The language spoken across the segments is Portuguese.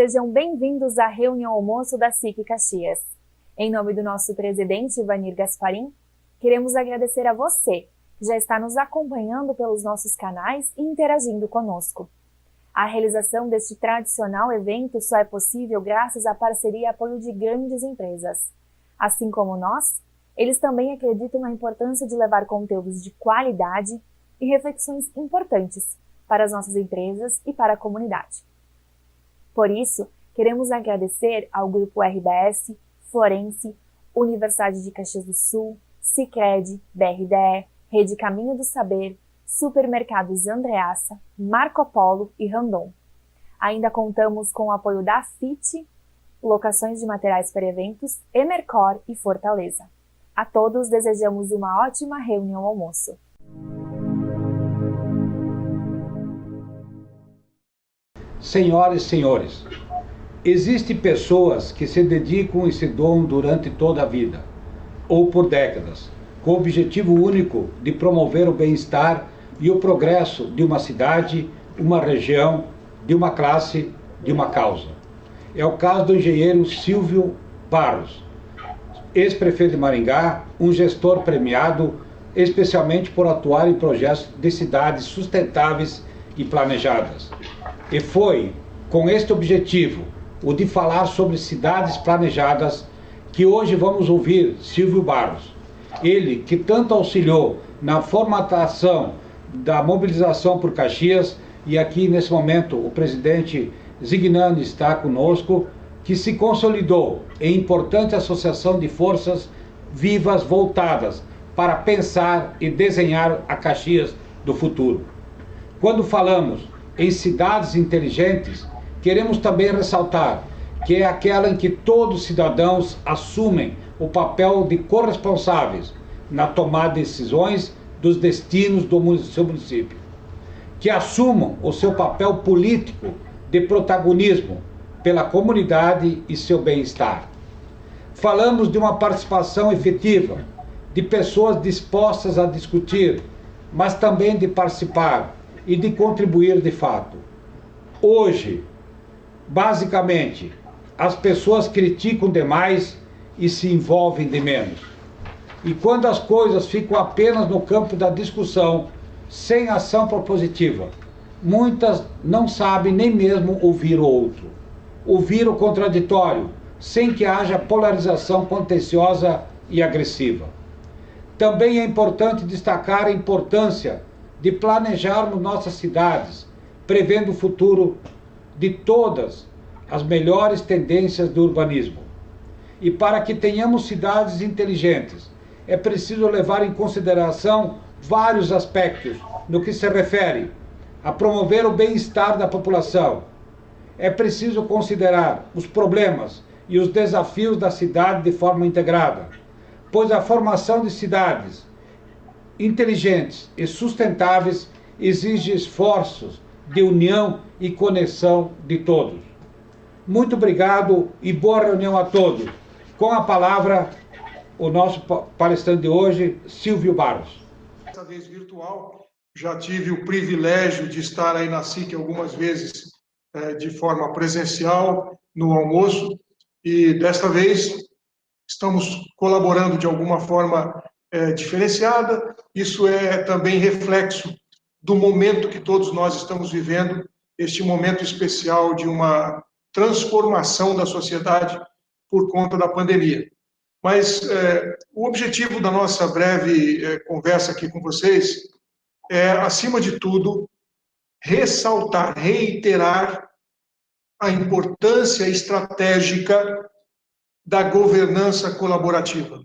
Sejam bem-vindos à reunião almoço da SIC Caxias. Em nome do nosso presidente, Ivanir Gasparim, queremos agradecer a você que já está nos acompanhando pelos nossos canais e interagindo conosco. A realização deste tradicional evento só é possível graças à parceria e apoio de grandes empresas. Assim como nós, eles também acreditam na importância de levar conteúdos de qualidade e reflexões importantes para as nossas empresas e para a comunidade. Por isso, queremos agradecer ao Grupo RBS, Florense, Universidade de Caxias do Sul, Sicredi, BRDE, Rede Caminho do Saber, Supermercados Andreassa, Marco Polo e Randon. Ainda contamos com o apoio da FIT, Locações de Materiais para Eventos, Emercor e Fortaleza. A todos desejamos uma ótima reunião almoço. Senhoras e senhores, existem pessoas que se dedicam e se doam durante toda a vida, ou por décadas, com o objetivo único de promover o bem-estar e o progresso de uma cidade, uma região, de uma classe, de uma causa. É o caso do engenheiro Silvio Barros, ex-prefeito de Maringá, um gestor premiado especialmente por atuar em projetos de cidades sustentáveis e planejadas. E foi com este objetivo, o de falar sobre cidades planejadas, que hoje vamos ouvir Silvio Barros. Ele que tanto auxiliou na formatação da mobilização por Caxias, e aqui nesse momento o presidente Zignani está conosco, que se consolidou em importante associação de forças vivas voltadas para pensar e desenhar a Caxias do futuro. Quando falamos em cidades inteligentes, queremos também ressaltar que é aquela em que todos os cidadãos assumem o papel de corresponsáveis na tomada de decisões dos destinos do seu município, que assumam o seu papel político de protagonismo pela comunidade e seu bem-estar. Falamos de uma participação efetiva, de pessoas dispostas a discutir, mas também de participar e de contribuir de fato. Hoje, basicamente, as pessoas criticam demais e se envolvem de menos. E quando as coisas ficam apenas no campo da discussão, sem ação propositiva, muitas não sabem nem mesmo ouvir o outro, ouvir o contraditório, sem que haja polarização contenciosa e agressiva. Também é importante destacar a importância de planejarmos nossas cidades, prevendo o futuro de todas as melhores tendências do urbanismo. E para que tenhamos cidades inteligentes, é preciso levar em consideração vários aspectos no que se refere a promover o bem-estar da população. É preciso considerar os problemas e os desafios da cidade de forma integrada, pois a formação de cidades inteligentes e sustentáveis exige esforços de união e conexão de todos. Muito obrigado e boa reunião a todos. Com a palavra, o nosso palestrante de hoje, Silvio Barros. Dessa vez virtual, já tive o privilégio de estar aí na SIC algumas vezes de forma presencial no almoço, e desta vez estamos colaborando de alguma forma diferenciada. Isso é também reflexo do momento que todos nós estamos vivendo, este momento especial de uma transformação da sociedade por conta da pandemia. Mas o objetivo da nossa breve conversa aqui com vocês é, acima de tudo, ressaltar, reiterar a importância estratégica da governança colaborativa.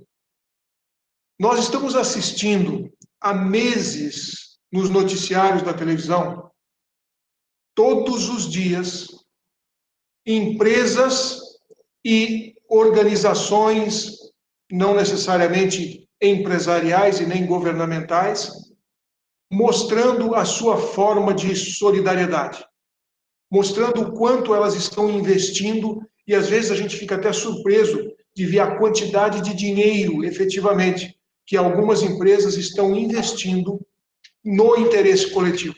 Nós estamos assistindo há meses nos noticiários da televisão, todos os dias, empresas e organizações, não necessariamente empresariais e nem governamentais, mostrando a sua forma de solidariedade, mostrando o quanto elas estão investindo, e às vezes a gente fica até surpreso de ver a quantidade de dinheiro, efetivamente, que algumas empresas estão investindo no interesse coletivo,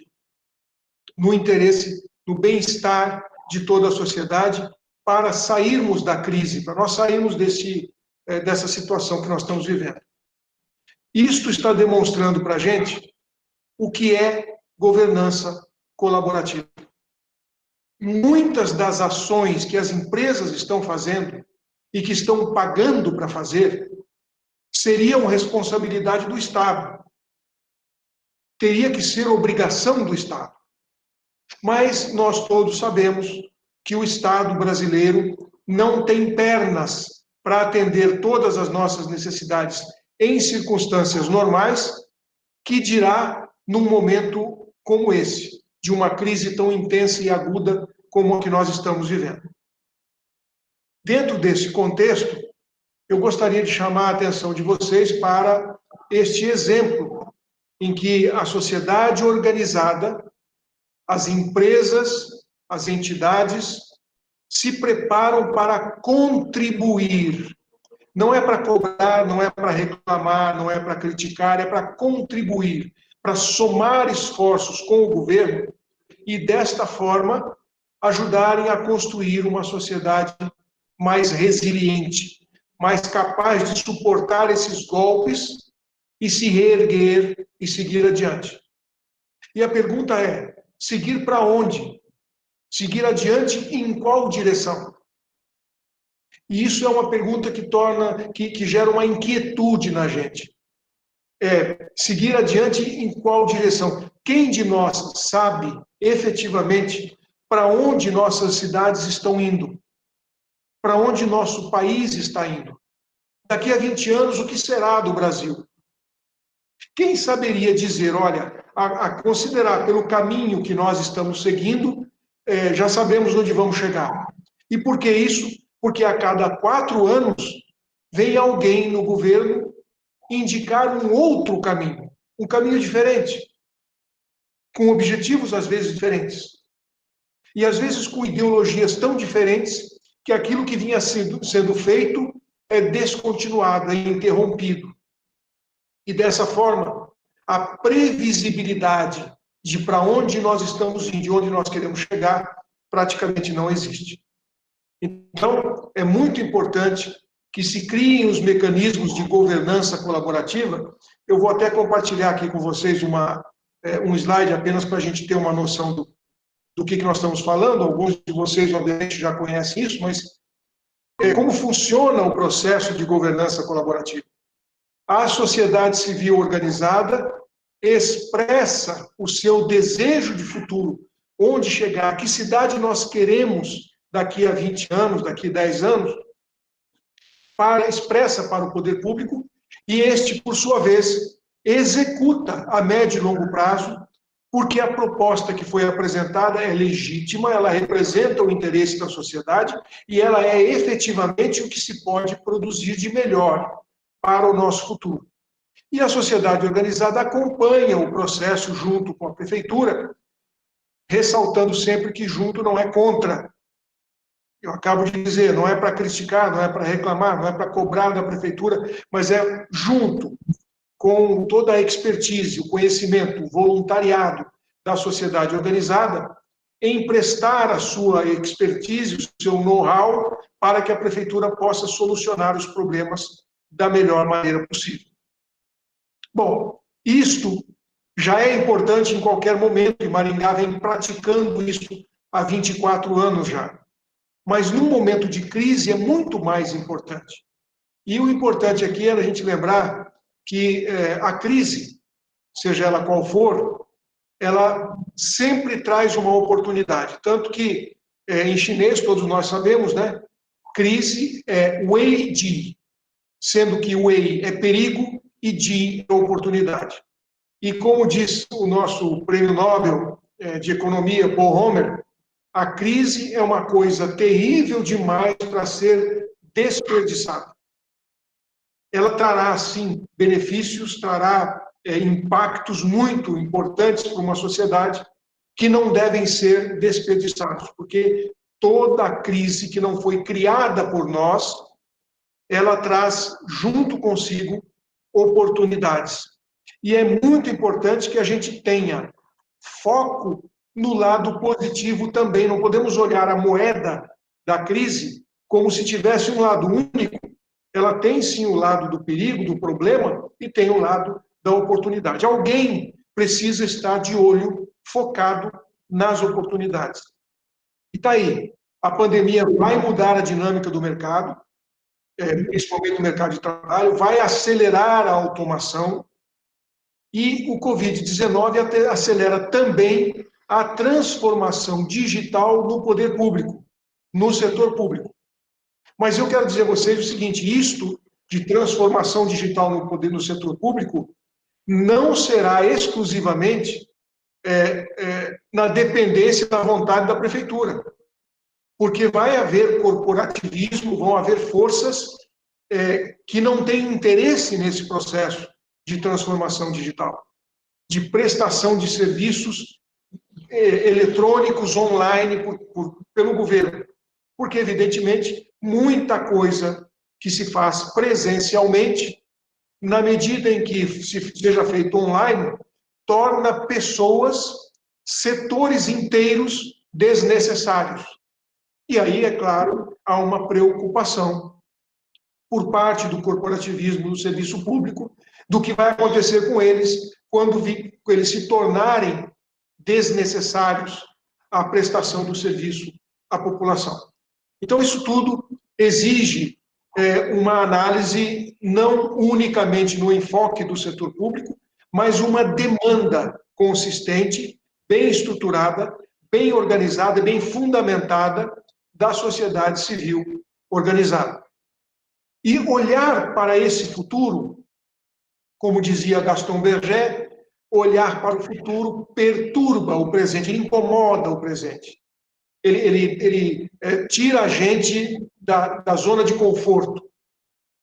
no interesse, no bem-estar de toda a sociedade para sairmos da crise, para nós sairmos dessa situação que nós estamos vivendo. Isto está demonstrando para a gente o que é governança colaborativa. Muitas das ações que as empresas estão fazendo e que estão pagando para fazer seriam responsabilidade do Estado. Teria que ser obrigação do Estado. Mas nós todos sabemos que o Estado brasileiro não tem pernas para atender todas as nossas necessidades em circunstâncias normais, que dirá num momento como esse, de uma crise tão intensa e aguda como a que nós estamos vivendo. Dentro desse contexto, eu gostaria de chamar a atenção de vocês para este exemplo em que a sociedade organizada, as empresas, as entidades, se preparam para contribuir. Não é para cobrar, não é para reclamar, não é para criticar, é para contribuir, para somar esforços com o governo e, desta forma, ajudarem a construir uma sociedade mais resiliente, mais capaz de suportar esses golpes e se reerguer e seguir adiante. E a pergunta é: seguir para onde? Seguir adiante em qual direção? E isso é uma pergunta que gera uma inquietude na gente. Seguir adiante em qual direção? Quem de nós sabe efetivamente para onde nossas cidades estão indo? Para onde nosso país está indo? Daqui a 20 anos, o que será do Brasil? Quem saberia dizer, olha, a considerar pelo caminho que nós estamos seguindo, já sabemos onde vamos chegar. E por que isso? Porque a cada 4 anos vem alguém no governo indicar um outro caminho, um caminho diferente, com objetivos às vezes diferentes. E às vezes com ideologias tão diferentes que aquilo que vinha sendo feito é descontinuado, é interrompido. E dessa forma, a previsibilidade de para onde nós estamos indo, de onde nós queremos chegar, praticamente não existe. Então, é muito importante que se criem os mecanismos de governança colaborativa. Eu vou até compartilhar aqui com vocês um slide apenas para a gente ter uma noção do que nós estamos falando. Alguns de vocês, obviamente, já conhecem isso, mas como funciona o processo de governança colaborativa? A sociedade civil organizada expressa o seu desejo de futuro, onde chegar, que cidade nós queremos daqui a 20 anos, daqui a 10 anos, expressa para o poder público, e este, por sua vez, executa a médio e longo prazo, porque a proposta que foi apresentada é legítima, ela representa o interesse da sociedade e ela é efetivamente o que se pode produzir de melhor para o nosso futuro. E a sociedade organizada acompanha o processo junto com a prefeitura, ressaltando sempre que junto não é contra. Eu acabo de dizer, não é para criticar, não é para reclamar, não é para cobrar da prefeitura, mas é junto com toda a expertise, o conhecimento, o voluntariado da sociedade organizada, emprestar a sua expertise, o seu know-how, para que a prefeitura possa solucionar os problemas da melhor maneira possível. Bom, isto já é importante em qualquer momento, e Maringá vem praticando isso há 24 anos já. Mas num momento de crise é muito mais importante. E o importante aqui é a gente lembrar que a crise, seja ela qual for, ela sempre traz uma oportunidade. Tanto que, em chinês, todos nós sabemos, né? Crise é wei ji, sendo que wei é perigo e ji é oportunidade. E como diz o nosso prêmio Nobel de Economia, Paul Romer, a crise é uma coisa terrível demais para ser desperdiçada. Ela trará, sim, benefícios, trará impactos muito importantes para uma sociedade que não devem ser desperdiçados, porque toda crise que não foi criada por nós, ela traz junto consigo oportunidades. E é muito importante que a gente tenha foco no lado positivo também. Não podemos olhar a moeda da crise como se tivesse um lado único. Ela tem sim o lado do perigo, do problema, e tem o lado da oportunidade. Alguém precisa estar de olho, focado nas oportunidades. E está aí. A pandemia vai mudar a dinâmica do mercado, principalmente no mercado de trabalho, vai acelerar a automação, e o Covid-19 acelera também a transformação digital no poder público, no setor público. Mas eu quero dizer a vocês o seguinte: isto de transformação digital no setor público não será exclusivamente na dependência da vontade da prefeitura, porque vai haver corporativismo, vão haver forças que não têm interesse nesse processo de transformação digital, de prestação de serviços eletrônicos online pelo governo. Porque, evidentemente, muita coisa que se faz presencialmente, na medida em que seja feito online, torna pessoas, setores inteiros desnecessários. E aí, é claro, há uma preocupação por parte do corporativismo do serviço público do que vai acontecer com eles quando eles se tornarem desnecessários à prestação do serviço à população. Então, isso tudo exige uma análise não unicamente no enfoque do setor público, mas uma demanda consistente, bem estruturada, bem organizada, bem fundamentada da sociedade civil organizada. E olhar para esse futuro, como dizia Gaston Berger, olhar para o futuro perturba o presente, ele incomoda o presente. Ele tira a gente da zona de conforto.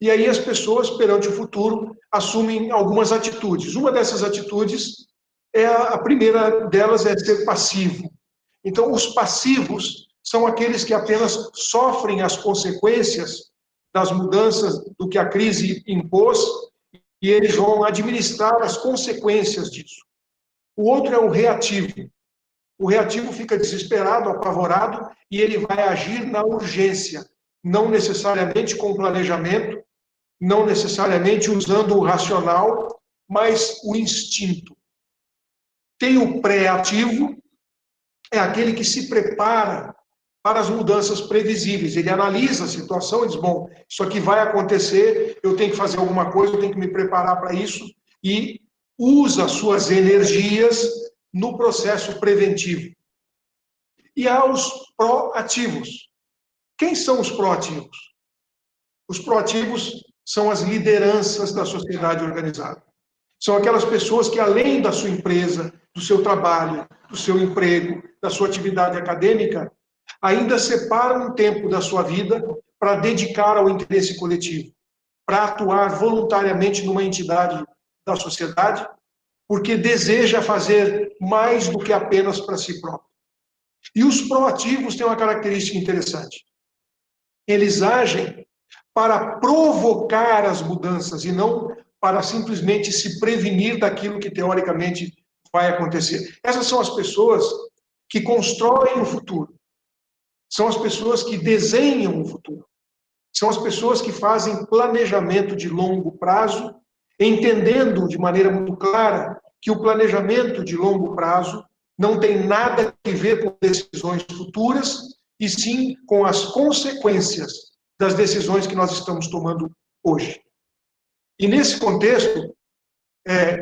E aí as pessoas, perante o futuro, assumem algumas atitudes. Uma dessas atitudes, a primeira delas é ser passivo. Então, os passivos são aqueles que apenas sofrem as consequências das mudanças do que a crise impôs, e eles vão administrar as consequências disso. O outro é o reativo. O reativo fica desesperado, apavorado, e ele vai agir na urgência, não necessariamente com planejamento, não necessariamente usando o racional, mas o instinto. Tem o pré-ativo, é aquele que se prepara para as mudanças previsíveis. Ele analisa a situação e diz, bom, isso aqui vai acontecer, eu tenho que fazer alguma coisa, eu tenho que me preparar para isso, e usa suas energias no processo preventivo. E há os proativos. Quem são os proativos? Os proativos são as lideranças da sociedade organizada. São aquelas pessoas que, além da sua empresa, do seu trabalho, do seu emprego, da sua atividade acadêmica, ainda separam um tempo da sua vida para dedicar ao interesse coletivo, para atuar voluntariamente numa entidade da sociedade, porque deseja fazer mais do que apenas para si próprio. E os proativos têm uma característica interessante. Eles agem para provocar as mudanças e não para simplesmente se prevenir daquilo que teoricamente vai acontecer. Essas são as pessoas que constroem o futuro. São as pessoas que desenham o futuro. São as pessoas que fazem planejamento de longo prazo, entendendo de maneira muito clara que o planejamento de longo prazo não tem nada a ver com decisões futuras, e sim com as consequências das decisões que nós estamos tomando hoje. E nesse contexto,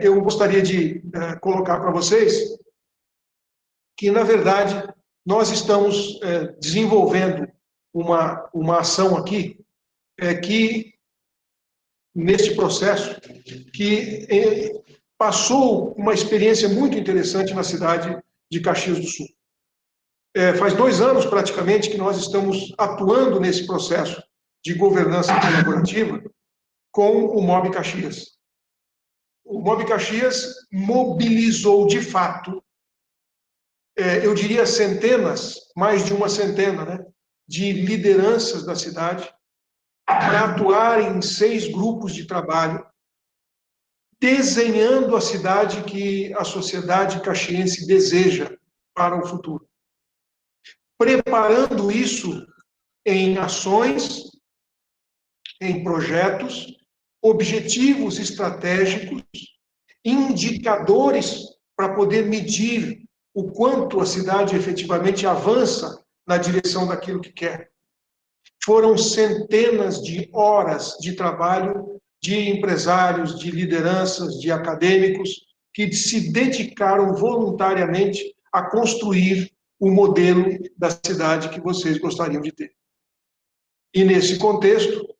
eu gostaria de colocar para vocês que, na verdade, nós estamos desenvolvendo uma ação aqui que, neste processo, que passou uma experiência muito interessante na cidade de Caxias do Sul. Faz 2 anos, praticamente, que nós estamos atuando nesse processo de governança colaborativa com o MOB Caxias. O MOB Caxias mobilizou, de fato, eu diria centenas, mais de uma centena, né, de lideranças da cidade para atuar em 6 grupos de trabalho, desenhando a cidade que a sociedade caxiense deseja para o futuro. Preparando isso em ações, em projetos, objetivos estratégicos, indicadores para poder medir o quanto a cidade efetivamente avança na direção daquilo que quer. Foram centenas de horas de trabalho de empresários, de lideranças, de acadêmicos, que se dedicaram voluntariamente a construir o modelo da cidade que vocês gostariam de ter. E, nesse contexto,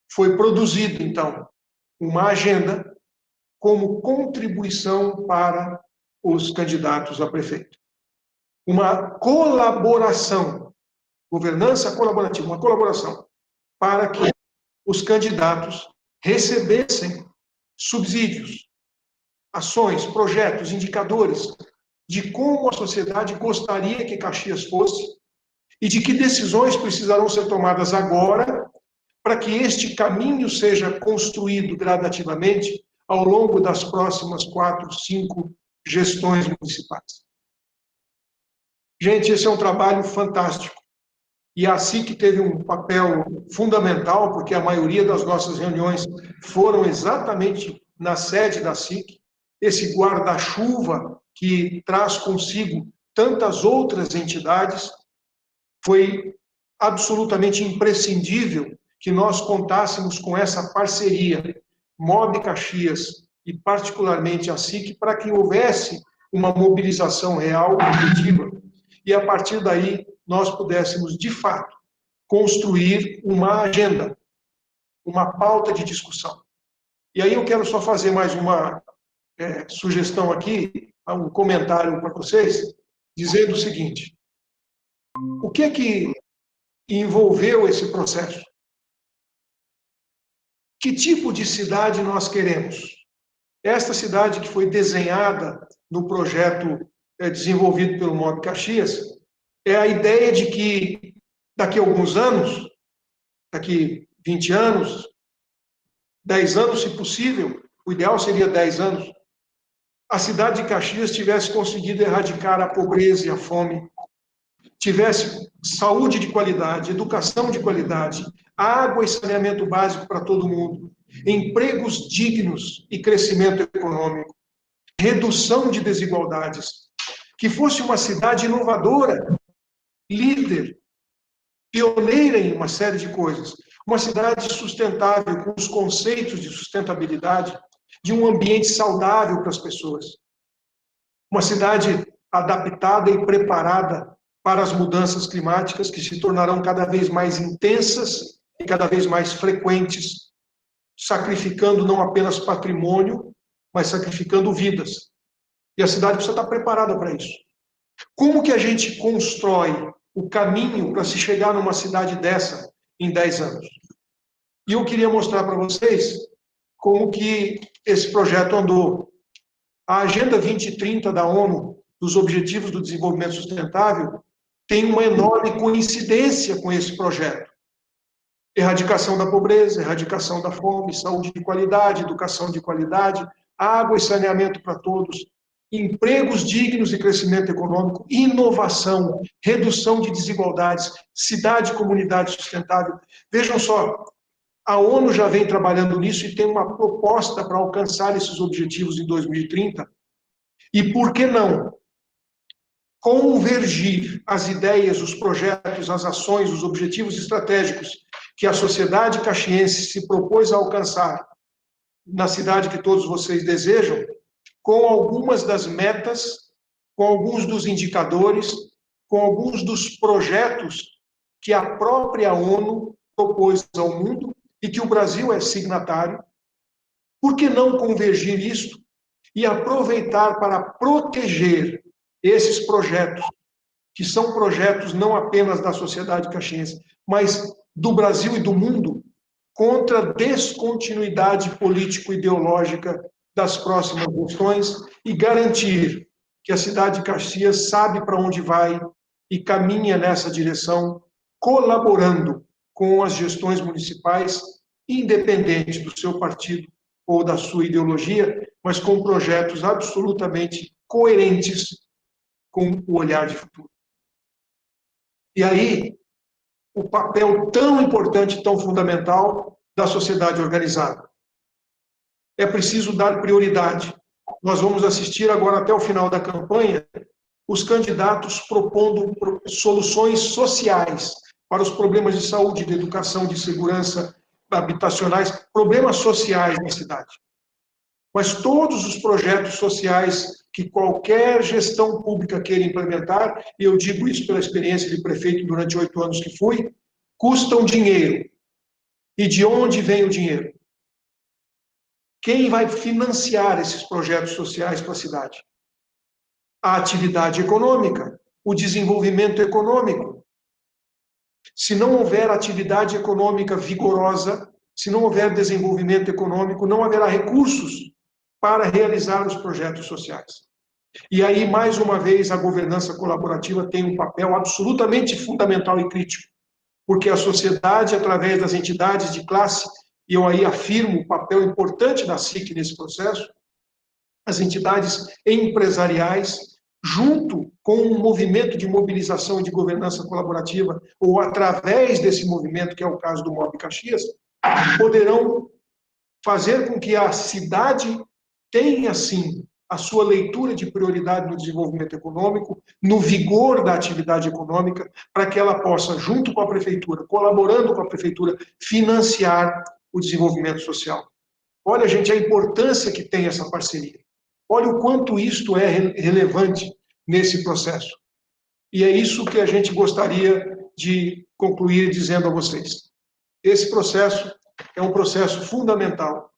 foi produzido, então, uma agenda como contribuição para os candidatos a prefeito. Uma colaboração, governança colaborativa, uma colaboração para que os candidatos recebessem subsídios, ações, projetos, indicadores de como a sociedade gostaria que Caxias fosse e de que decisões precisarão ser tomadas agora para que este caminho seja construído gradativamente ao longo das próximas 4, 5 gestões municipais. Gente, esse é um trabalho fantástico. E a SIC teve um papel fundamental, porque a maioria das nossas reuniões foram exatamente na sede da SIC, esse guarda-chuva que traz consigo tantas outras entidades. Foi absolutamente imprescindível que nós contássemos com essa parceria MOB Caxias e particularmente a SIC para que houvesse uma mobilização real, efetiva, e a partir daí nós pudéssemos, de fato, construir uma agenda, uma pauta de discussão. E aí eu quero só fazer mais uma sugestão aqui, um comentário para vocês, dizendo o seguinte: o que envolveu esse processo? Que tipo de cidade nós queremos? Esta cidade que foi desenhada no projeto desenvolvido pelo MOB Caxias é a ideia de que daqui a alguns anos, daqui 20 anos, 10 anos, se possível, o ideal seria 10 anos, a cidade de Caxias tivesse conseguido erradicar a pobreza e a fome, tivesse saúde de qualidade, educação de qualidade, água e saneamento básico para todo mundo, empregos dignos e crescimento econômico, redução de desigualdades, que fosse uma cidade inovadora, líder, pioneira em uma série de coisas, uma cidade sustentável, com os conceitos de sustentabilidade, de um ambiente saudável para as pessoas, uma cidade adaptada e preparada para as mudanças climáticas que se tornarão cada vez mais intensas e cada vez mais frequentes, sacrificando não apenas patrimônio, mas sacrificando vidas. E a cidade precisa estar preparada para isso. Como que a gente constrói o caminho para se chegar numa cidade dessa em 10 anos? E eu queria mostrar para vocês como que esse projeto andou. A Agenda 2030 da ONU, dos Objetivos do Desenvolvimento Sustentável, tem uma enorme coincidência com esse projeto. Erradicação da pobreza, erradicação da fome, saúde de qualidade, educação de qualidade, água e saneamento para todos, empregos dignos e crescimento econômico, inovação, redução de desigualdades, cidade e comunidade sustentável. Vejam só, a ONU já vem trabalhando nisso e tem uma proposta para alcançar esses objetivos em 2030. E por que não convergir as ideias, os projetos, as ações, os objetivos estratégicos que a sociedade caxiense se propôs a alcançar na cidade que todos vocês desejam, com algumas das metas, com alguns dos indicadores, com alguns dos projetos que a própria ONU propôs ao mundo e que o Brasil é signatário? Por que não convergir isto e aproveitar para proteger esses projetos, que são projetos não apenas da sociedade caxiense, mas do Brasil e do mundo, contra a descontinuidade político-ideológica das próximas gestões e garantir que a cidade de Caxias sabe para onde vai e caminha nessa direção, colaborando com as gestões municipais, independente do seu partido ou da sua ideologia, mas com projetos absolutamente coerentes com o olhar de futuro. E aí, o papel tão importante, tão fundamental da sociedade organizada. É preciso dar prioridade. Nós vamos assistir agora, até o final da campanha, os candidatos propondo soluções sociais para os problemas de saúde, de educação, de segurança habitacionais, problemas sociais na cidade. Mas todos os projetos sociais que qualquer gestão pública queira implementar, e eu digo isso pela experiência de prefeito durante 8 anos que fui, custam dinheiro. E de onde vem o dinheiro? Quem vai financiar esses projetos sociais para a cidade? A atividade econômica, o desenvolvimento econômico. Se não houver atividade econômica vigorosa, se não houver desenvolvimento econômico, não haverá recursos para realizar os projetos sociais. E aí, mais uma vez, a governança colaborativa tem um papel absolutamente fundamental e crítico, porque a sociedade, através das entidades de classe, e eu aí afirmo o papel importante da SIC nesse processo, as entidades empresariais, junto com um movimento de mobilização e de governança colaborativa, ou através desse movimento, que é o caso do MOB Caxias, poderão fazer com que a cidade tenha, sim, a sua leitura de prioridade no desenvolvimento econômico, no vigor da atividade econômica, para que ela possa, junto com a prefeitura, colaborando com a prefeitura, financiar o desenvolvimento social. Olha, gente, a importância que tem essa parceria. Olha o quanto isto é relevante nesse processo. E é isso que a gente gostaria de concluir dizendo a vocês. Esse processo é um processo fundamental.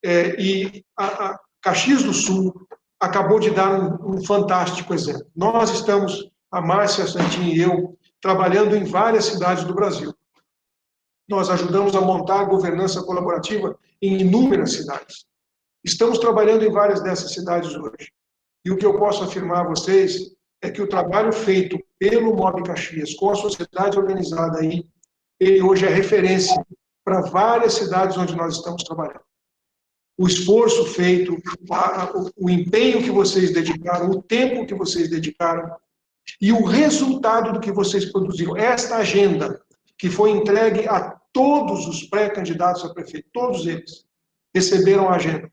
E a Caxias do Sul acabou de dar um fantástico exemplo. Nós estamos, a Márcia, a Santinha e eu, trabalhando em várias cidades do Brasil. Nós ajudamos a montar a governança colaborativa em inúmeras cidades. Estamos trabalhando em várias dessas cidades hoje. E o que eu posso afirmar a vocês é que o trabalho feito pelo MOB Caxias, com a sociedade organizada aí, ele hoje é referência para várias cidades onde nós estamos trabalhando. O esforço feito, o empenho que vocês dedicaram, o tempo que vocês dedicaram e o resultado do que vocês produziram. Esta agenda que foi entregue a todos os pré-candidatos a prefeito, todos eles receberam a agenda.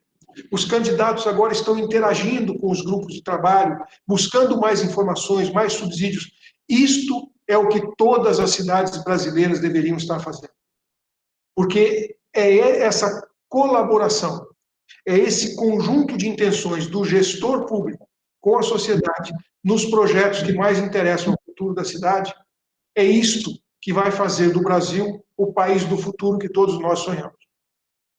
Os candidatos agora estão interagindo com os grupos de trabalho, buscando mais informações, mais subsídios. Isto é o que todas as cidades brasileiras deveriam estar fazendo. Porque é essa colaboração, é esse conjunto de intenções do gestor público com a sociedade nos projetos que mais interessam ao futuro da cidade, é isto que vai fazer do Brasil o país do futuro que todos nós sonhamos.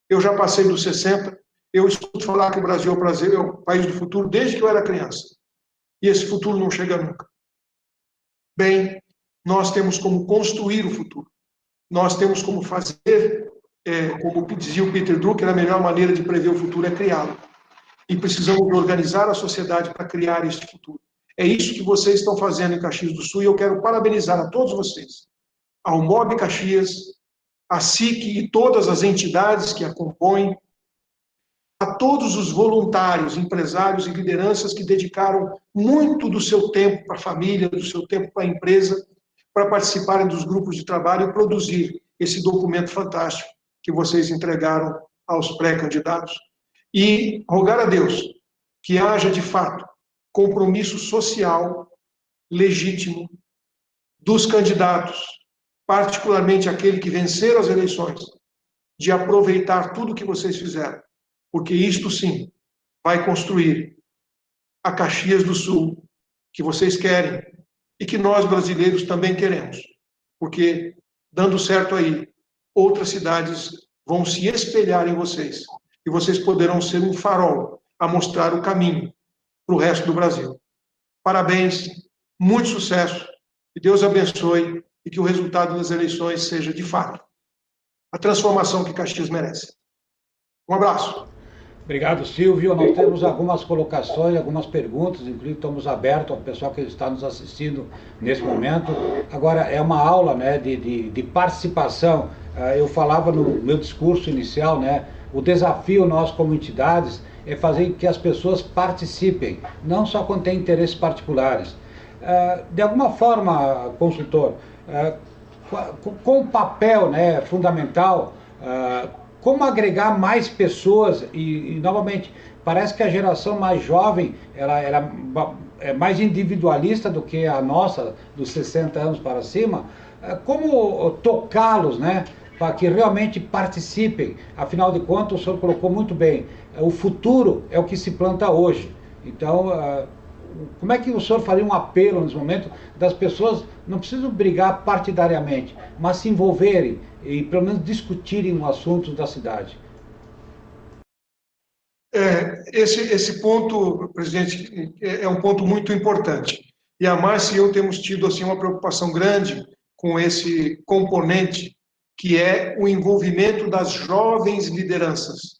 Eu já passei dos 60, eu escuto falar que o Brasil é o país do futuro desde que eu era criança. E esse futuro não chega nunca. Bem, nós temos como construir o futuro. Nós temos como fazer, como dizia o Peter Drucker, a melhor maneira de prever o futuro é criá-lo. E precisamos organizar a sociedade para criar este futuro. É isso que vocês estão fazendo em Caxias do Sul e eu quero parabenizar a todos vocês. Ao MOB Caxias, a SIC e todas as entidades que a compõem, a todos os voluntários, empresários e lideranças que dedicaram muito do seu tempo para a família, do seu tempo para a empresa, para participarem dos grupos de trabalho e produzir esse documento fantástico que vocês entregaram aos pré-candidatos. E rogar a Deus que haja, de fato, compromisso social legítimo dos candidatos, particularmente aquele que vencer as eleições, de aproveitar tudo o que vocês fizeram, porque isto sim vai construir a Caxias do Sul que vocês querem e que nós brasileiros também queremos, porque dando certo aí, outras cidades vão se espelhar em vocês e vocês poderão ser um farol a mostrar o caminho para o resto do Brasil. Parabéns, muito sucesso, que Deus abençoe e que o resultado das eleições seja, de fato, a transformação que Caxias merece. Um abraço. Obrigado, Silvio. Nós temos algumas colocações, algumas perguntas, inclusive estamos abertos ao pessoal que está nos assistindo nesse momento. Agora, é uma aula, né, de participação. Eu falava no meu discurso inicial, né, o desafio nós como entidades é fazer com que as pessoas participem, não só quando tem interesses particulares. De alguma forma, consultor, com o papel, né, fundamental, como agregar mais pessoas e novamente, parece que a geração mais jovem ela é mais individualista do que a nossa, dos 60 anos para cima. Como tocá-los, né, para que realmente participem? Afinal de contas, o senhor colocou muito bem, o futuro é o que se planta hoje. Então, como é que o senhor faria um apelo nesse momento das pessoas, não precisam brigar partidariamente, mas se envolverem e pelo menos discutirem os assuntos da cidade? Esse ponto, presidente, é um ponto muito importante. E a Márcia e eu temos tido assim, uma preocupação grande com esse componente, que é o envolvimento das jovens lideranças.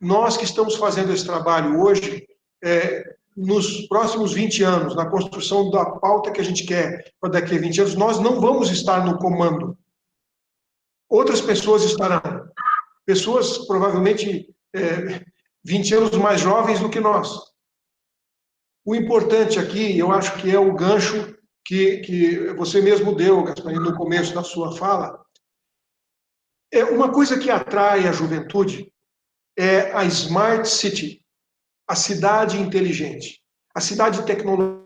Nós que estamos fazendo esse trabalho hoje, nos próximos 20 anos, na construção da pauta que a gente quer para daqui a 20 anos, nós não vamos estar no comando. Outras pessoas estarão. Pessoas provavelmente 20 anos mais jovens do que nós. O importante aqui, eu acho que é o gancho que você mesmo deu, Gasparini, no começo da sua fala. É uma coisa que atrai a juventude é a Smart City, a cidade inteligente, a cidade tecnológica,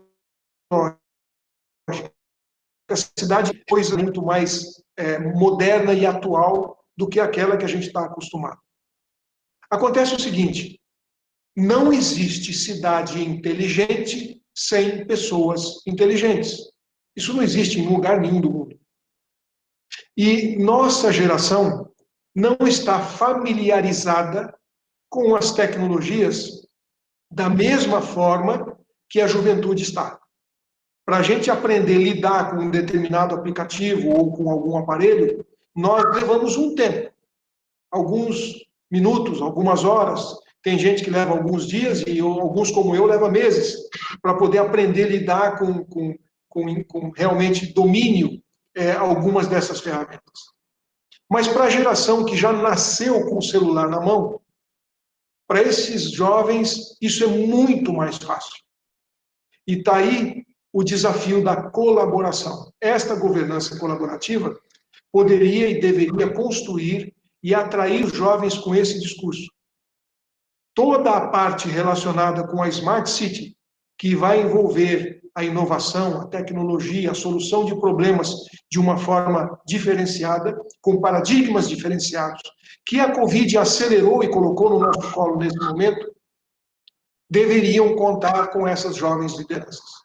a cidade de coisa muito mais moderna e atual do que aquela que a gente está acostumado. Acontece o seguinte, não existe cidade inteligente sem pessoas inteligentes. Isso não existe em lugar nenhum do mundo. E nossa geração não está familiarizada com as tecnologias da mesma forma que a juventude está. Para a gente aprender a lidar com um determinado aplicativo ou com algum aparelho, nós levamos um tempo, alguns minutos, algumas horas. Tem gente que leva alguns dias e alguns, como eu, leva meses para poder aprender a lidar com realmente domínio algumas dessas ferramentas. Mas para a geração que já nasceu com o celular na mão, para esses jovens, isso é muito mais fácil. E está aí o desafio da colaboração. Esta governança colaborativa poderia e deveria construir e atrair os jovens com esse discurso. Toda a parte relacionada com a Smart City, que vai envolver a inovação, a tecnologia, a solução de problemas de uma forma diferenciada, com paradigmas diferenciados, que a Covid acelerou e colocou no nosso colo nesse momento, deveriam contar com essas jovens lideranças.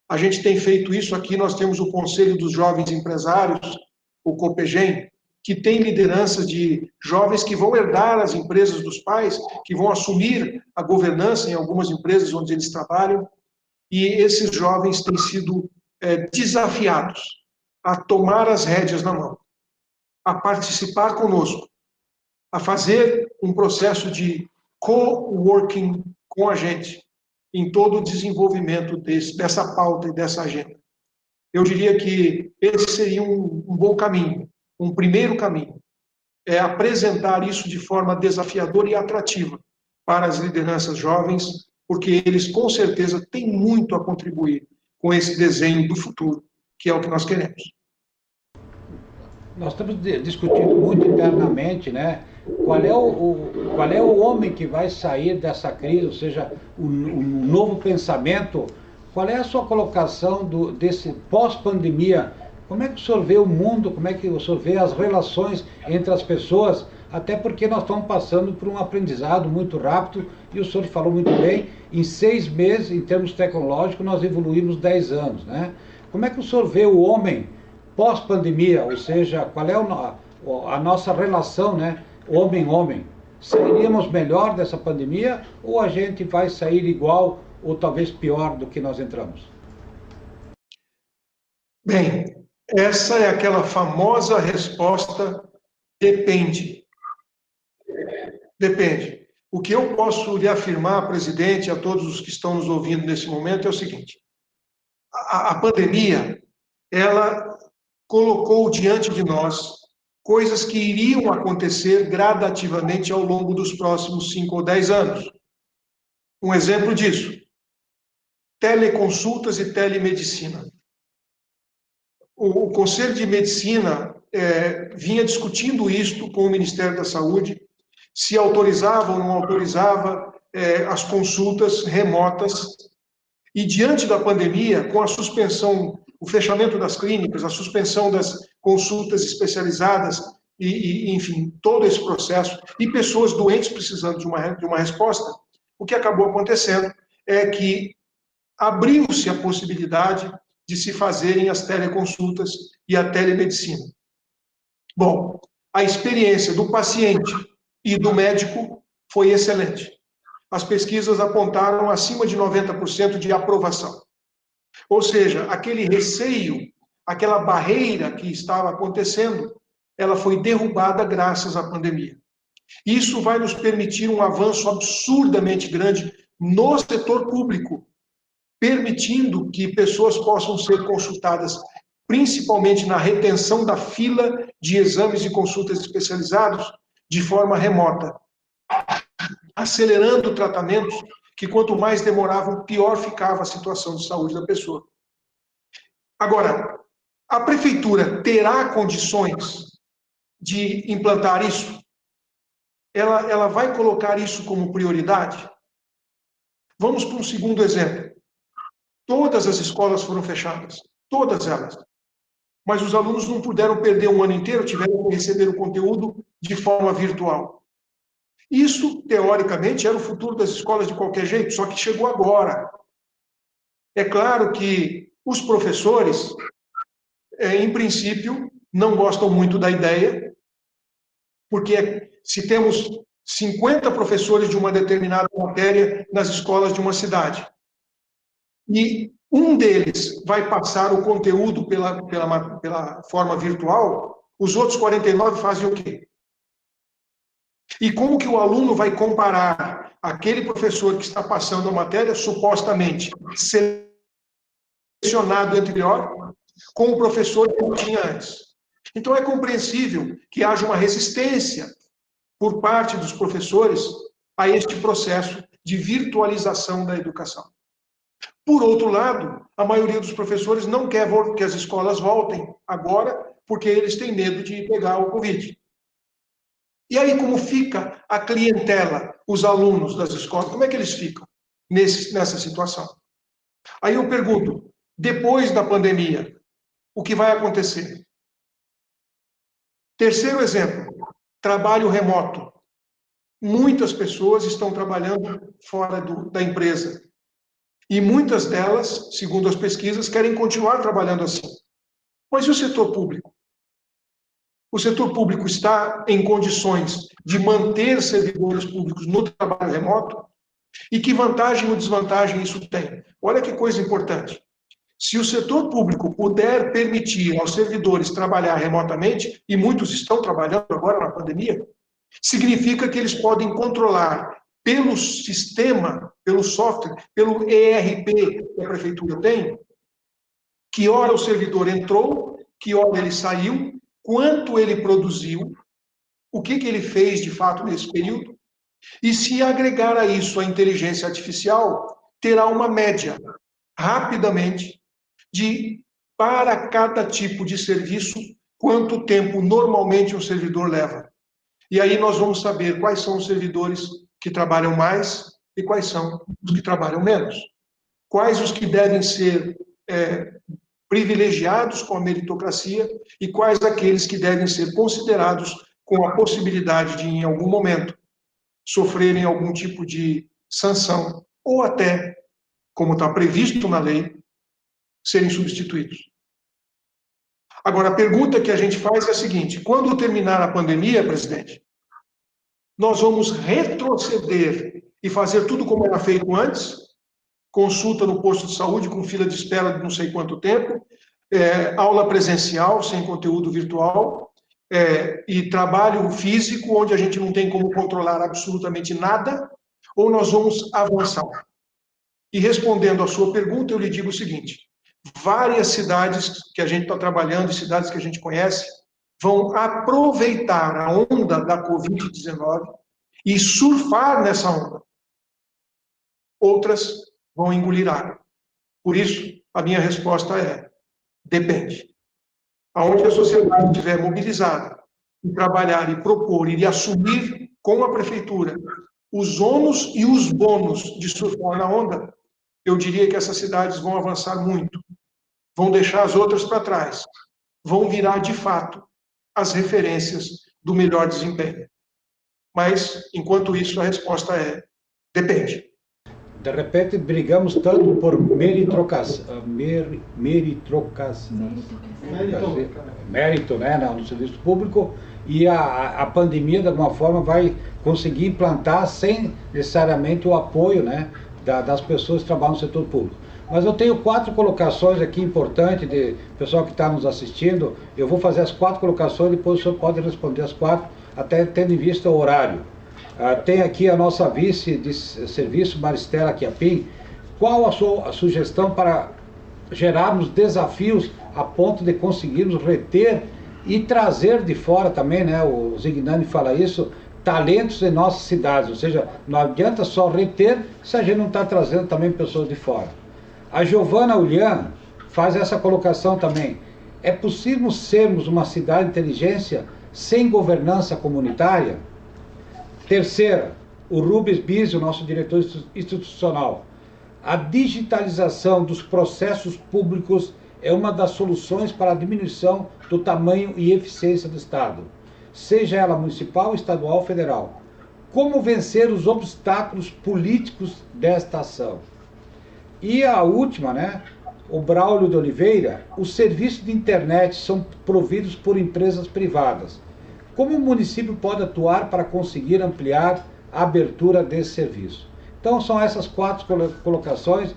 A gente tem feito isso aqui, nós temos o Conselho dos Jovens Empresários, o COPEGEM, que tem lideranças de jovens que vão herdar as empresas dos pais, que vão assumir a governança em algumas empresas onde eles trabalham, e esses jovens têm sido desafiados a tomar as rédeas na mão, a participar conosco, a fazer um processo de co-working com a gente, em todo o desenvolvimento dessa pauta e dessa agenda. Eu diria que esse seria um bom caminho, um primeiro caminho, é apresentar isso de forma desafiadora e atrativa para as lideranças jovens, porque eles, com certeza, têm muito a contribuir com esse desenho do futuro, que é o que nós queremos. Nós estamos discutindo muito internamente, né? Qual é o homem que vai sair dessa crise, ou seja, um novo pensamento? Qual é a sua colocação desse pós-pandemia? Como é que o senhor vê o mundo, como é que o senhor vê as relações entre as pessoas? Até porque nós estamos passando por um aprendizado muito rápido, e o senhor falou muito bem, em 6 meses, em termos tecnológicos, nós evoluímos 10 anos, né? Como é que o senhor vê o homem pós-pandemia, ou seja, qual é a nossa relação, né, homem-homem? Sairíamos melhor dessa pandemia ou a gente vai sair igual ou talvez pior do que nós entramos? Bem, essa é aquela famosa resposta: depende. Depende. O que eu posso lhe afirmar, presidente, a todos os que estão nos ouvindo nesse momento é o seguinte: a pandemia, ela colocou diante de nós coisas que iriam acontecer gradativamente ao longo dos próximos 5 ou 10 anos. Um exemplo disso, teleconsultas e telemedicina. O Conselho de Medicina vinha discutindo isto com o Ministério da Saúde, se autorizava ou não autorizava as consultas remotas. E diante da pandemia, com a suspensão, o fechamento das clínicas, a suspensão das consultas especializadas, enfim, todo esse processo, e pessoas doentes precisando de uma resposta, o que acabou acontecendo é que abriu-se a possibilidade de se fazerem as teleconsultas e a telemedicina. Bom, a experiência do paciente e do médico foi excelente. As pesquisas apontaram acima de 90% de aprovação. Ou seja, aquele receio, aquela barreira que estava acontecendo, ela foi derrubada graças à pandemia. Isso vai nos permitir um avanço absurdamente grande no setor público, permitindo que pessoas possam ser consultadas, principalmente na retenção da fila de exames e consultas especializados, de forma remota, acelerando tratamentos que, quanto mais demoravam, pior ficava a situação de saúde da pessoa. Agora, a prefeitura terá condições de implantar isso? Ela vai colocar isso como prioridade? Vamos para um segundo exemplo. Todas as escolas foram fechadas, todas elas. Mas os alunos não puderam perder um ano inteiro, tiveram que receber o conteúdo de forma virtual. Isso, teoricamente, era o futuro das escolas de qualquer jeito, só que chegou agora. É claro que os professores, em princípio, não gostam muito da ideia, porque se temos 50 professores de uma determinada matéria nas escolas de uma cidade, e um deles vai passar o conteúdo pela forma virtual, os outros 49 fazem o quê? E como que o aluno vai comparar aquele professor que está passando a matéria, supostamente selecionado entre melhor, com o professor que não tinha antes? Então é compreensível que haja uma resistência por parte dos professores a este processo de virtualização da educação. Por outro lado, a maioria dos professores não quer que as escolas voltem agora, porque eles têm medo de pegar o Covid. E aí, como fica a clientela, os alunos das escolas, como é que eles ficam nessa situação? Aí eu pergunto, depois da pandemia, o que vai acontecer? Terceiro exemplo, trabalho remoto. Muitas pessoas estão trabalhando fora da empresa. E muitas delas, segundo as pesquisas, querem continuar trabalhando assim. Mas e o setor público? O setor público está em condições de manter servidores públicos no trabalho remoto? E que vantagem ou desvantagem isso tem? Olha que coisa importante. Se o setor público puder permitir aos servidores trabalhar remotamente, e muitos estão trabalhando agora na pandemia, significa que eles podem controlar pelo sistema, pelo software, pelo ERP que a prefeitura tem, que hora o servidor entrou, que hora ele saiu, quanto ele produziu, o que ele fez de fato nesse período, e se agregar a isso a inteligência artificial, terá uma média, rapidamente, de, para cada tipo de serviço, quanto tempo normalmente um servidor leva. E aí nós vamos saber quais são os servidores que trabalham mais e quais são os que trabalham menos. Quais os que devem ser privilegiados com a meritocracia e quais aqueles que devem ser considerados com a possibilidade de, em algum momento, sofrerem algum tipo de sanção ou até, como está previsto na lei, serem substituídos. Agora, a pergunta que a gente faz é a seguinte: quando terminar a pandemia, presidente, nós vamos retroceder e fazer tudo como era feito antes? Consulta no posto de saúde com fila de espera de não sei quanto tempo, aula presencial sem conteúdo virtual, e trabalho físico onde a gente não tem como controlar absolutamente nada, ou nós vamos avançar? E respondendo à sua pergunta, eu lhe digo o seguinte: várias cidades que a gente está trabalhando, cidades que a gente conhece, vão aproveitar a onda da Covid-19 e surfar nessa onda. Outras vão engolir água. Por isso, a minha resposta é: depende. Aonde a sociedade estiver mobilizada em trabalhar e propor e assumir com a prefeitura os ônus e os bônus de surfar na onda, eu diria que essas cidades vão avançar muito, vão deixar as outras para trás, vão virar, de fato, as referências do melhor desempenho. Mas, enquanto isso, a resposta é: depende. De repente, brigamos tanto por mérito, né, no serviço público, e a pandemia, de alguma forma, vai conseguir implantar sem necessariamente o apoio, né, das pessoas que trabalham no setor público. Mas eu tenho 4 colocações aqui importantes, de pessoal que está nos assistindo. Eu vou fazer as 4 colocações, depois o senhor pode responder as 4, até tendo em vista o horário. Tem aqui a nossa vice de serviço, Maristela Chiappin. Qual a sua sugestão para gerarmos desafios a ponto de conseguirmos reter e trazer de fora também, né, o Zignani fala isso, talentos em nossas cidades? Ou seja, não adianta só reter se a gente não está trazendo também pessoas de fora. A Giovana Ulian faz essa colocação também. É possível sermos uma cidade de inteligência sem governança comunitária? Terceira, o Rubens Bizio, nosso diretor institucional. A digitalização dos processos públicos é uma das soluções para a diminuição do tamanho e eficiência do Estado, seja ela municipal, estadual ou federal. Como vencer os obstáculos políticos desta ação? E a última, né, o Braulio de Oliveira, os serviços de internet são providos por empresas privadas. Como o município pode atuar para conseguir ampliar a abertura desse serviço? Então são essas 4 colocações,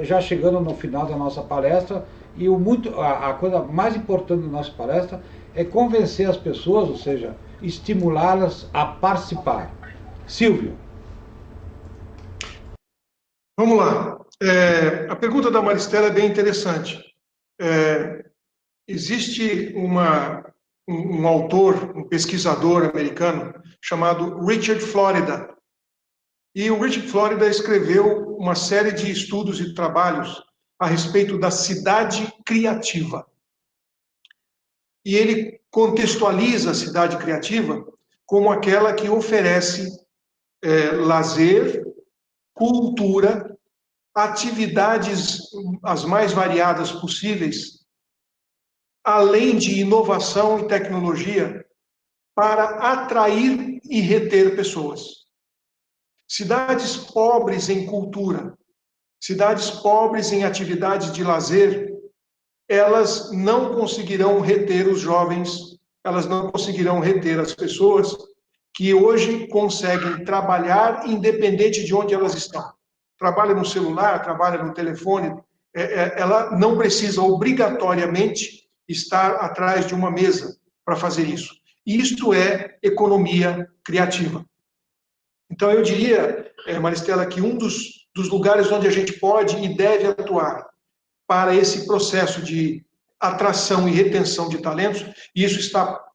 já chegando no final da nossa palestra, e a coisa mais importante da nossa palestra é convencer as pessoas, ou seja, estimulá-las a participar. Silvio. Vamos lá. A pergunta da Maristela é bem interessante. Existe um autor, um pesquisador americano, chamado Richard Florida. E o Richard Florida escreveu uma série de estudos e trabalhos a respeito da cidade criativa. E ele contextualiza a cidade criativa como aquela que oferece lazer, cultura, atividades as mais variadas possíveis, além de inovação e tecnologia, para atrair e reter pessoas. Cidades pobres em cultura, cidades pobres em atividades de lazer, elas não conseguirão reter os jovens, elas não conseguirão reter as pessoas que hoje conseguem trabalhar independente de onde elas estão. Trabalha no celular, trabalha no telefone, ela não precisa obrigatoriamente estar atrás de uma mesa para fazer isso. Isto é economia criativa. Então, eu diria, Maristela, que um dos lugares onde a gente pode e deve atuar para esse processo de atração e retenção de talentos, e isso está,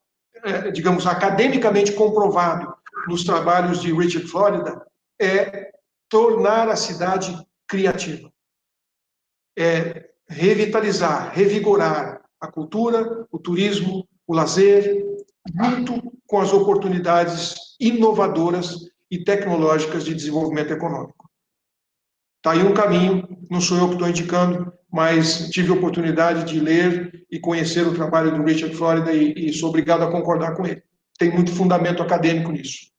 digamos, academicamente comprovado nos trabalhos de Richard Florida, é tornar a cidade criativa. Revitalizar, revigorar a cultura, o turismo, o lazer, junto com as oportunidades inovadoras e tecnológicas de desenvolvimento econômico. Está aí um caminho, não sou eu que estou indicando, mas tive a oportunidade de ler e conhecer o trabalho do Richard Florida e sou obrigado a concordar com ele. Tem muito fundamento acadêmico nisso.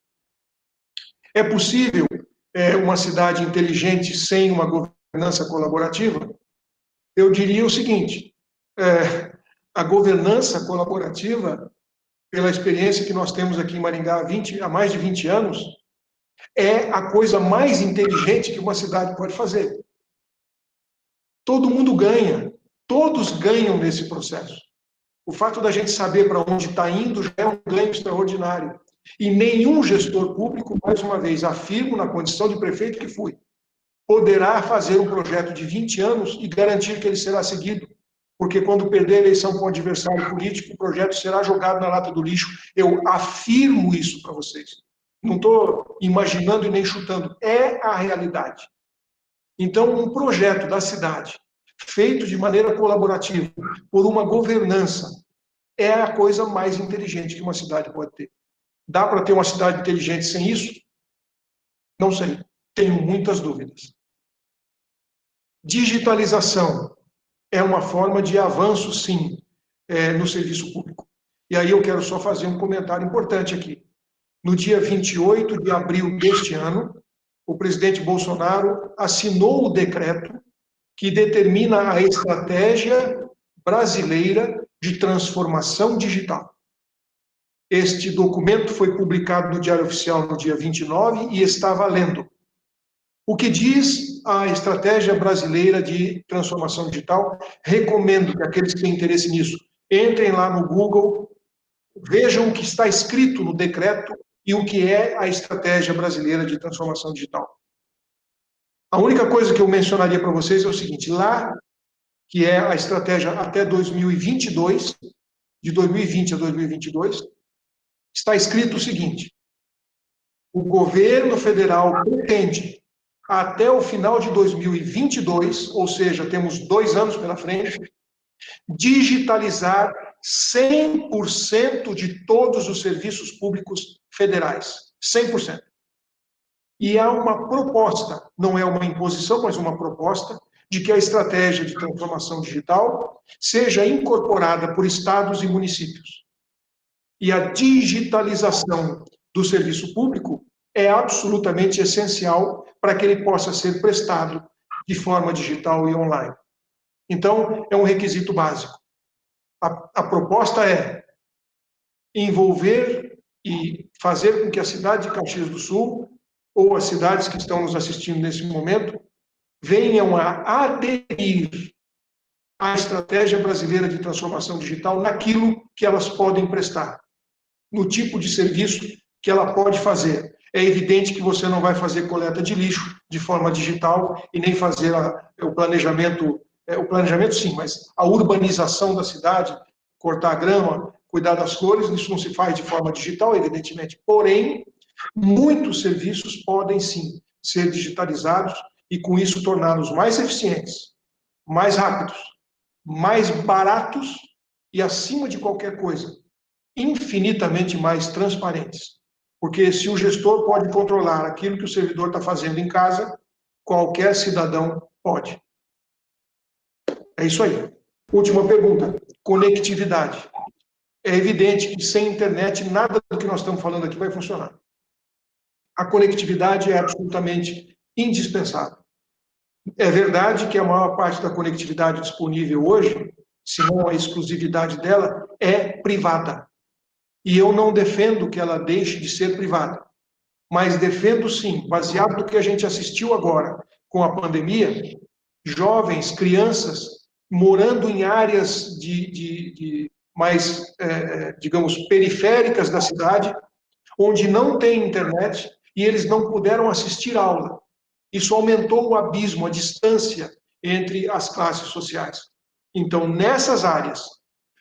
É possível uma cidade inteligente sem uma governança colaborativa? Eu diria o seguinte, a governança colaborativa, pela experiência que nós temos aqui em Maringá há mais de 20 anos, é a coisa mais inteligente que uma cidade pode fazer. Todo mundo ganha, todos ganham nesse processo. O fato da gente saber para onde está indo já é um ganho extraordinário. E nenhum gestor público, mais uma vez, afirmo na condição de prefeito que fui, poderá fazer um projeto de 20 anos e garantir que ele será seguido. porque quando perder a eleição com o adversário político, o projeto será jogado na lata do lixo. Eu afirmo isso para vocês. Não estou imaginando e nem chutando, é a realidade. Então, um projeto da cidade, feito de maneira colaborativa, por uma governança, é a coisa mais inteligente que uma cidade pode ter. Dá para ter uma cidade inteligente sem isso? Não sei. Tenho muitas dúvidas. Digitalização é uma forma de avanço, sim, no serviço público. E aí eu quero só fazer um comentário importante aqui. No dia 28 de abril deste ano, o presidente Bolsonaro assinou o decreto que determina a estratégia brasileira de transformação digital. Este documento foi publicado no Diário Oficial no dia 29 e está valendo. O que diz a estratégia brasileira de transformação digital? Recomendo que aqueles que têm interesse nisso entrem lá no Google, vejam o que está escrito no decreto e o que é a estratégia brasileira de transformação digital. A única coisa que eu mencionaria para vocês é o seguinte, lá, que é a estratégia até 2022, de 2020 a 2022, está escrito o seguinte, o governo federal pretende, até o final de 2022, ou seja, temos 2 anos pela frente, digitalizar 100% de todos os serviços públicos federais. 100%. E há uma proposta, não é uma imposição, mas uma proposta, de que a estratégia de transformação digital seja incorporada por estados e municípios. E a digitalização do serviço público é absolutamente essencial para que ele possa ser prestado de forma digital e online. Então, é um requisito básico. A proposta é envolver e fazer com que a cidade de Caxias do Sul, ou as cidades que estão nos assistindo nesse momento, venham a aderir à estratégia brasileira de transformação digital naquilo que elas podem prestar, no tipo de serviço que ela pode fazer. É evidente que você não vai fazer coleta de lixo de forma digital e nem fazer o planejamento sim, mas a urbanização da cidade, cortar a grama, cuidar das flores, isso não se faz de forma digital, evidentemente. Porém, muitos serviços podem sim ser digitalizados e com isso torná-los mais eficientes, mais rápidos, mais baratos e, acima de qualquer coisa, infinitamente mais transparentes. Porque se o gestor pode controlar aquilo que o servidor está fazendo em casa, qualquer cidadão pode. É isso aí. Última pergunta. Conectividade. É evidente que sem internet nada do que nós estamos falando aqui vai funcionar. A conectividade é absolutamente indispensável. É verdade que a maior parte da conectividade disponível hoje, se não a exclusividade dela, é privada. E eu não defendo que ela deixe de ser privada, mas defendo sim, baseado no que a gente assistiu agora com a pandemia, jovens, crianças, morando em áreas mais, digamos, periféricas da cidade, onde não tem internet e eles não puderam assistir aula. Isso aumentou o abismo, a distância entre as classes sociais. Então, nessas áreas,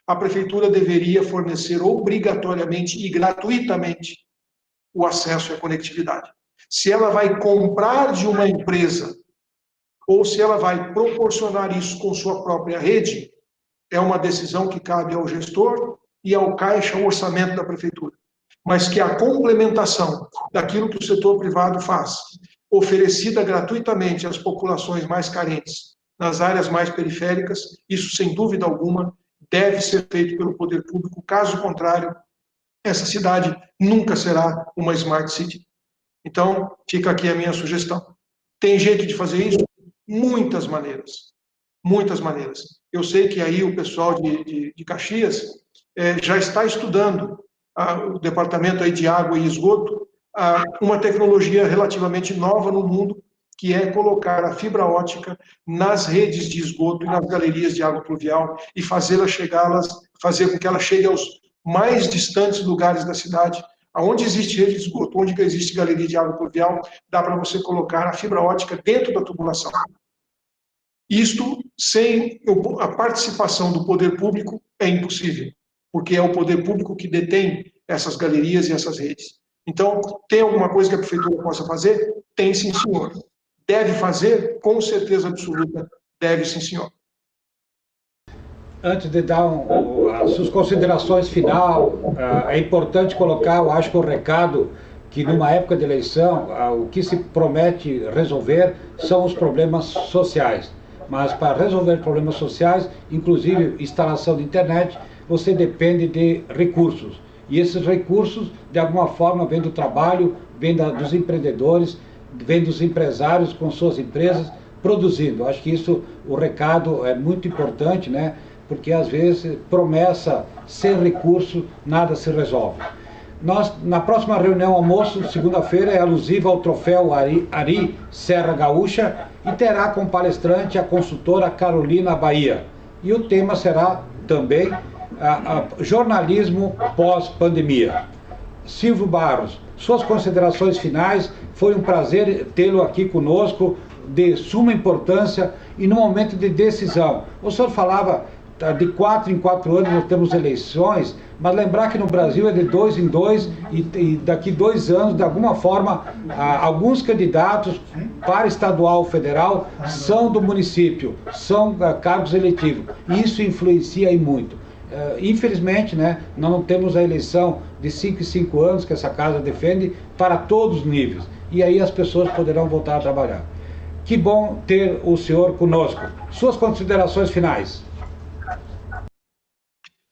a prefeitura deveria fornecer obrigatoriamente e gratuitamente o acesso à conectividade. Se ela vai comprar de uma empresa ou se ela vai proporcionar isso com sua própria rede, é uma decisão que cabe ao gestor e ao caixa, ao orçamento da prefeitura. Mas que a complementação daquilo que o setor privado faz, oferecida gratuitamente às populações mais carentes, nas áreas mais periféricas, isso, sem dúvida alguma, deve ser feito pelo poder público. Caso contrário, essa cidade nunca será uma Smart City. Então, fica aqui a minha sugestão. Tem jeito de fazer isso? Muitas maneiras. Muitas maneiras. Eu sei que aí o pessoal de Caxias já está estudando, o departamento aí de água e esgoto, uma tecnologia relativamente nova no mundo, que é colocar a fibra ótica nas redes de esgoto e nas galerias de água pluvial e fazer com que ela chegue aos mais distantes lugares da cidade. Onde existe rede de esgoto, onde existe galeria de água pluvial, dá para você colocar a fibra ótica dentro da tubulação. Isto sem a participação do poder público é impossível, porque é o poder público que detém essas galerias e essas redes. Então, tem alguma coisa que a prefeitura possa fazer? Tem, sim, senhor. Deve fazer? Com certeza absoluta, deve, sim, senhor. Antes de dar as suas considerações final, é importante colocar, eu acho que o recado que numa época de eleição, o que se promete resolver são os problemas sociais. Mas para resolver problemas sociais, inclusive instalação de internet, você depende de recursos. E esses recursos, de alguma forma, vêm do trabalho, vêm dos empreendedores, vêm dos empresários com suas empresas produzindo. Acho que isso, o recado é muito importante, né? Porque às vezes promessa sem recurso, nada se resolve. Nós, na próxima reunião almoço, segunda-feira, é alusiva ao troféu Ari Serra Gaúcha e terá como palestrante a consultora Carolina Bahia. E o tema será também jornalismo pós-pandemia. Silvio Barros, suas considerações finais, foi um prazer tê-lo aqui conosco, de suma importância e no momento de decisão. O senhor falava de 4 em 4 anos nós temos eleições, mas lembrar que no Brasil é de 2 em 2 e daqui 2 anos, de alguma forma, alguns candidatos para estadual ou federal são do município, são cargos eletivos, e isso influencia aí muito. Infelizmente, né, nós não temos a eleição de 5 em 5 anos que essa casa defende para todos os níveis, e aí as pessoas poderão voltar a trabalhar. Que bom ter o senhor conosco. Suas considerações finais.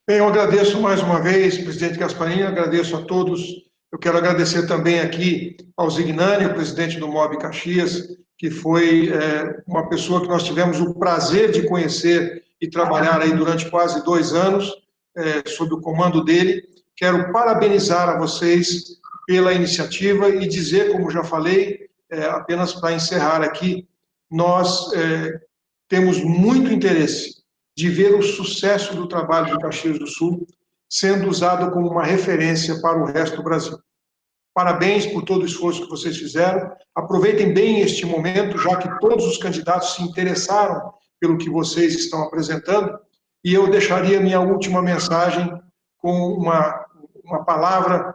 Bem, eu agradeço mais uma vez, presidente Gasparini, agradeço a todos. Eu quero agradecer também aqui ao Zignani, o presidente do MOB Caxias, que foi uma pessoa que nós tivemos o prazer de conhecer e trabalhar aí durante quase 2 anos, sob o comando dele. Quero parabenizar a vocês pela iniciativa e dizer, como já falei, apenas para encerrar aqui, nós temos muito interesse de ver o sucesso do trabalho de Caxias do Sul sendo usado como uma referência para o resto do Brasil. Parabéns por todo o esforço que vocês fizeram. Aproveitem bem este momento, já que todos os candidatos se interessaram pelo que vocês estão apresentando, e eu deixaria minha última mensagem com uma palavra,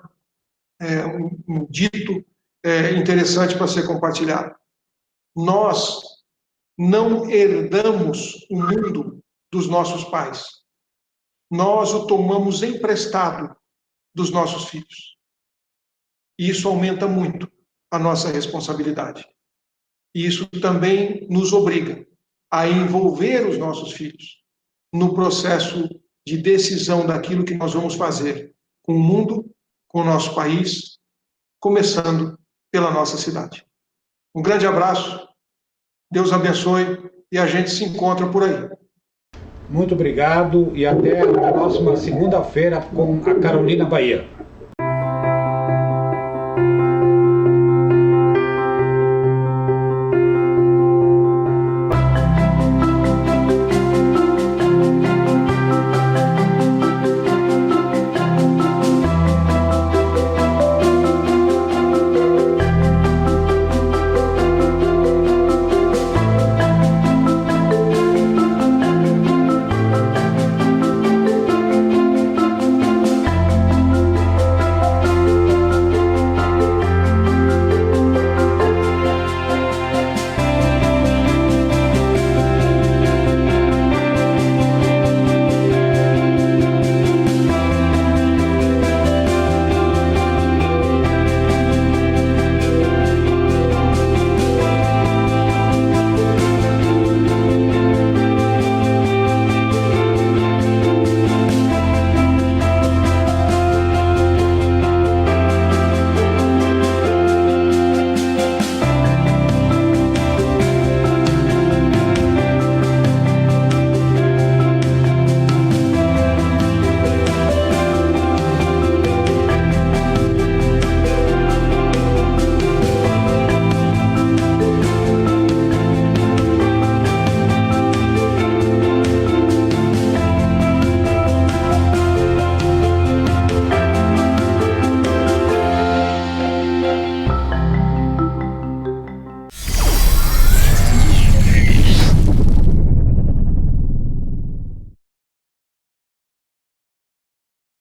um dito interessante para ser compartilhado. Nós não herdamos o mundo dos nossos pais. Nós o tomamos emprestado dos nossos filhos. E isso aumenta muito a nossa responsabilidade. E isso também nos obriga a envolver os nossos filhos no processo de decisão daquilo que nós vamos fazer com o mundo, com o nosso país, começando pela nossa cidade. Um grande abraço, Deus abençoe e a gente se encontra por aí. Muito obrigado e até a próxima segunda-feira com a Carolina Bahia.